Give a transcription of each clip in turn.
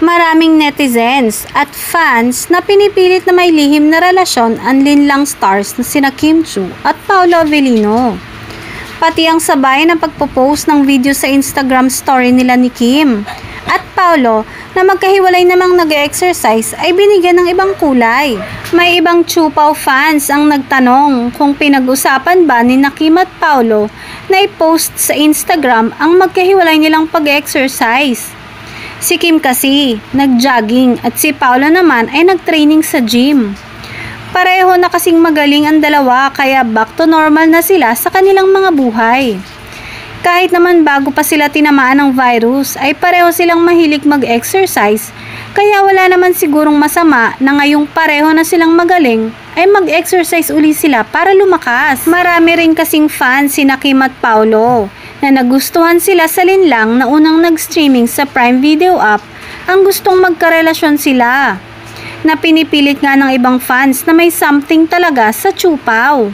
Maraming netizens at fans na pinipilit na may lihim na relasyon ang linlang stars na sina Kim Chiu at Paolo Avellino. Pati ang sabay na pagpo-post ng video sa Instagram story nila ni Kim at Paolo na magkahiwalay namang nag-exercise ay binigyan ng ibang kulay. May ibang Chupaw fans ang nagtanong kung pinag-usapan ba ni Kim at Paolo na i-post sa Instagram ang magkahiwalay nilang pag-exercise. Si Kim kasi nag-jogging at si Paolo naman ay nag-training sa gym. Pareho na kasing magaling ang dalawa kaya back to normal na sila sa kanilang mga buhay. Kahit naman bago pa sila tinamaan ng virus ay pareho silang mahilig mag-exercise kaya wala naman sigurong masama na ngayong pareho na silang magaling ay mag-exercise uli sila para lumakas. Marami rin kasing fans sina Kim at Paolo na nagustuhan sila sa linlang na unang nag-streaming sa Prime Video app ang gustong magkarelasyon sila. Na pinipilit nga ng ibang fans na may something talaga sa Chupaw.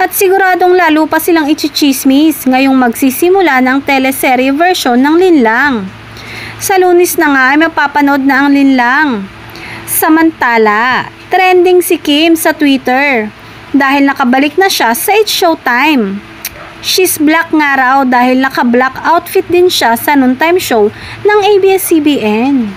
At siguradong lalo pa silang ichichismis ngayong magsisimula ng teleserye version ng linlang. Sa Lunes na nga ay mapapanood na ang linlang. Samantala, trending si Kim sa Twitter dahil nakabalik na siya sa It's Showtime. She's black nga raw dahil naka-black outfit din siya sa noontime show ng ABS-CBN.